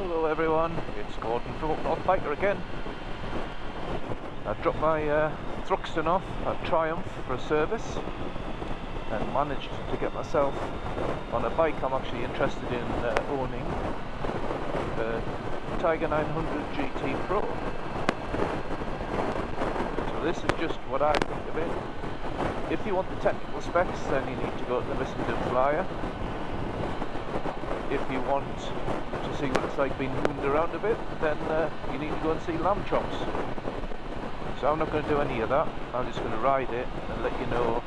Hello everyone, it's Gordon from Up North Biker again. I dropped my Thruxton off at Triumph for a service and managed to get myself on a bike I'm actually interested in owning, the Tiger 900 GT Pro. So this is just what I think of it. If you want the technical specs, then you need to go to the Mr. Flyer. If you want to see what it's like being hooned around a bit, then you need to go and see Lamb Chops. So I'm not going to do any of that. I'm just going to ride it and let you know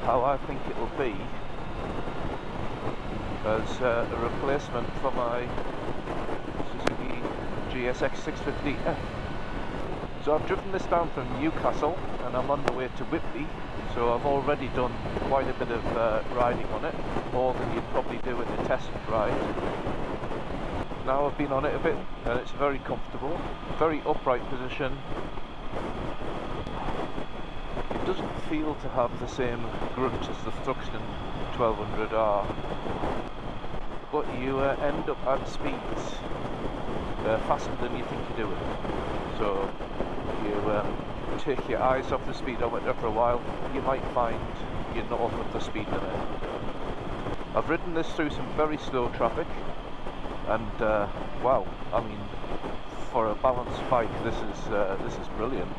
how I think it will be as a replacement for my Suzuki GSX 650F. So I've driven this down from Newcastle and I'm on the way to Whitby, so I've already done quite a bit of riding on it, more than you'd probably do in a test ride. Now I've been on it a bit and it's very comfortable, very upright position. It doesn't feel to have the same grunt as the Thruxton 1200R, but you end up at speeds faster than you think you're doing. So you take your eyes off the speedometer for a while, you might find you're north of the speed limit. I've ridden this through some very slow traffic, and wow, I mean, for a balanced bike, this is brilliant.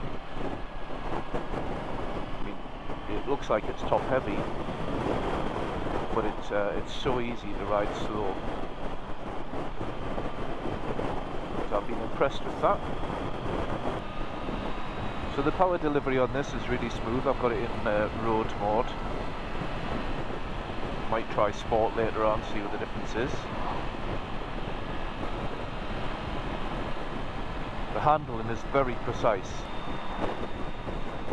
I mean, it looks like it's top heavy, but it's so easy to ride slow. So I've been impressed with that. So the power delivery on this is really smooth. I've got it in road mode. Might try sport later on, see what the difference is. The handling is very precise.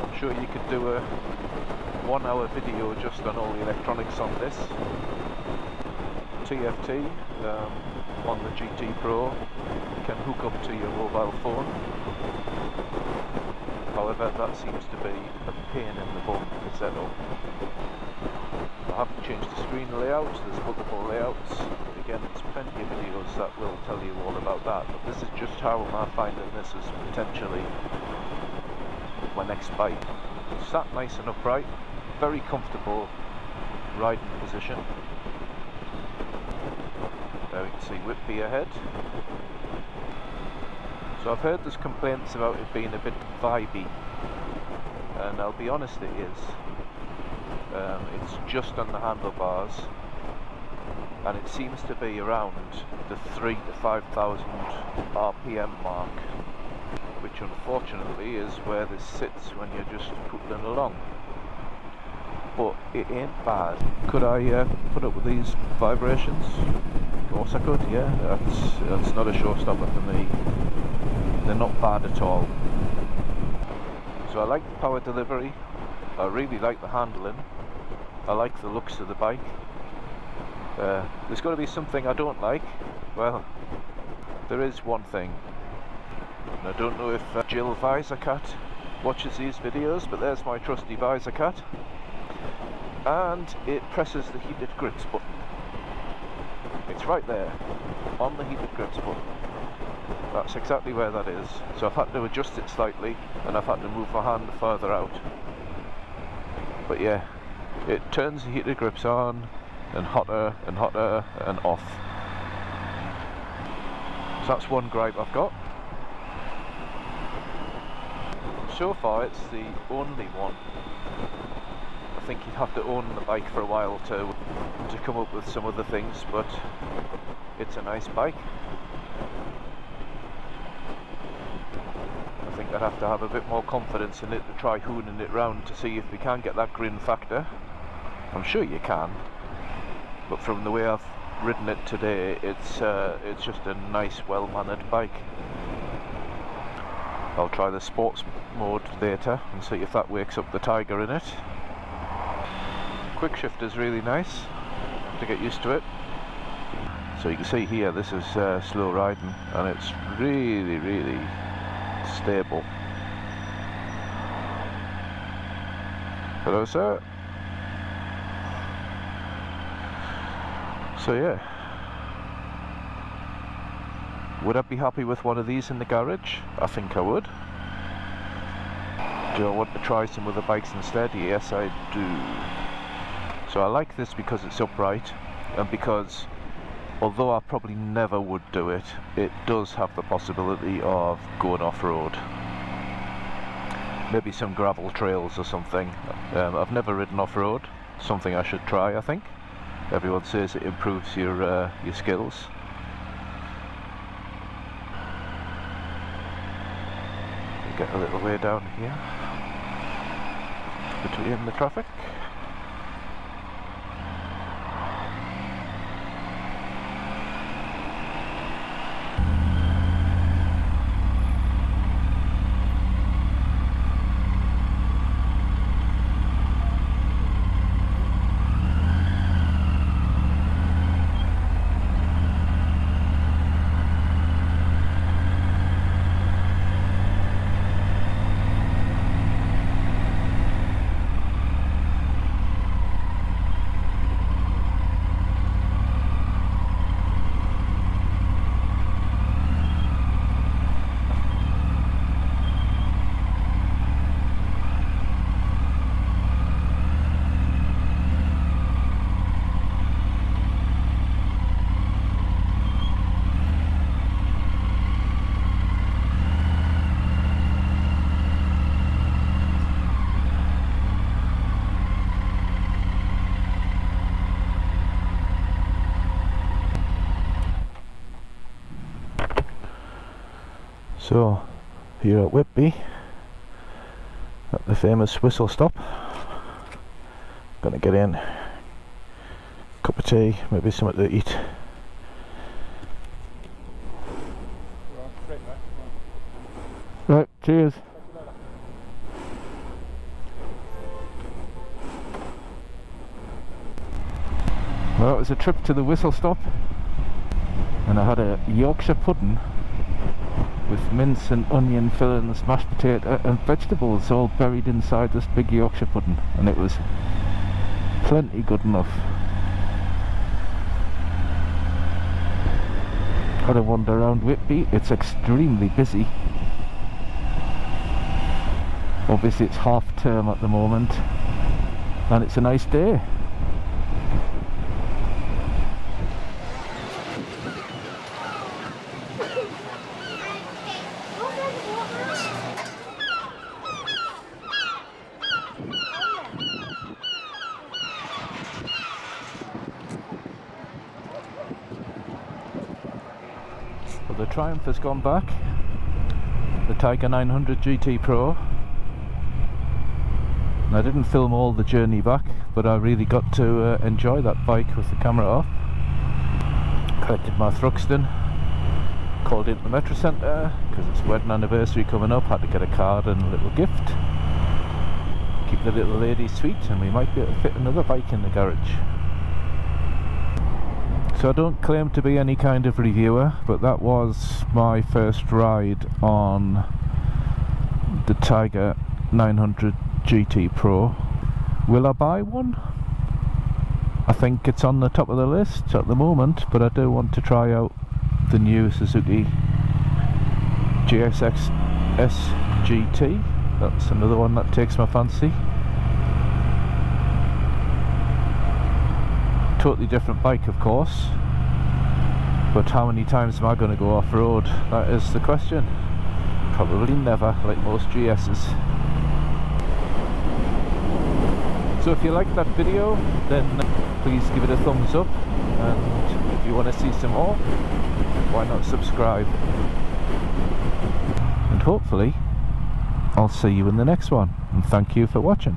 I'm sure you could do a 1-hour video just on all the electronics on this. TFT on the GT Pro, you can hook up to your mobile phone. However, that seems to be a pain in the bum to set up. I haven't changed the screen layout, there's multiple layouts. Again, there's plenty of videos that will tell you all about that, but this is just how I'm finding this as potentially my next bike. Sat nice and upright, very comfortable riding position. There we can see Whitby ahead. So I've heard there's complaints about it being a bit vibey, and I'll be honest, it is. It's just on the handlebars, and it seems to be around the 3,000 to 5,000 RPM mark, which unfortunately is where this sits when you're just pootling along. But it ain't bad. Could I put up with these vibrations? Of course I could, yeah. That's not a showstopper for me. They're not bad at all. So I like the power delivery, I really like the handling, I like the looks of the bike. There's got to be something I don't like. Well, there is one thing. And I don't know if Jill Visorcat watches these videos, but there's my trusty Visorcat. And it presses the heated grips button. It's right there, on the heated grips button. That's exactly where that is. So I've had to adjust it slightly, and I've had to move my hand further out. But yeah, it turns the heated grips on, and hotter and hotter and off. So that's one gripe I've got. So far it's the only one. I think you'd have to own the bike for a while to come up with some other things, but it's a nice bike. I think I'd have to have a bit more confidence in it to try hooning it round to see if we can get that grin factor. I'm sure you can, but from the way I've ridden it today, it's just a nice, well-mannered bike. I'll try the sports mode later and see if that wakes up the tiger in it. Quick shift is really nice, to get used to it. So you can see here, this is slow riding, and it's really, really stable. Hello, sir. So yeah, Would I be happy with one of these in the garage? I think I would. Do I want to try some other bikes instead? Yes, I do. So I like this because it's upright, and because although I probably never would do it, it does have the possibility of going off-road. Maybe some gravel trails or something. I've never ridden off-road. Something I should try, I think. Everyone says it improves your skills. We get a little way down here between the traffic. So, here at Whitby, at the famous whistle stop, gonna get in, cup of tea, maybe something to eat. Right, cheers. Well, it was a trip to the whistle stop, and I had a Yorkshire pudding with mince and onion fillings, mashed potato and vegetables all buried inside this big Yorkshire pudding, and it was plenty good enough. Had a wander around Whitby. It's extremely busy. Obviously it's half term at the moment and it's a nice day. Well, the Triumph has gone back, the Tiger 900 GT Pro. And I didn't film all the journey back, but I really got to enjoy that bike with the camera off. Collected my Thruxton, called into the Metro Centre because it's wedding anniversary coming up, had to get a card and a little gift. Keep the little lady sweet, and we might be able to fit another bike in the garage. So I don't claim to be any kind of reviewer, but that was my first ride on the Tiger 900 GT Pro. Will I buy one? I think it's on the top of the list at the moment, but I do want to try out the new Suzuki GSX SGT. That's another one that takes my fancy. Totally different bike, of course, but how many times am I going to go off-road? That is the question. Probably never, like most GS's. So if you liked that video, then please give it a thumbs up, and if you want to see some more, why not subscribe? And hopefully I'll see you in the next one, and thank you for watching.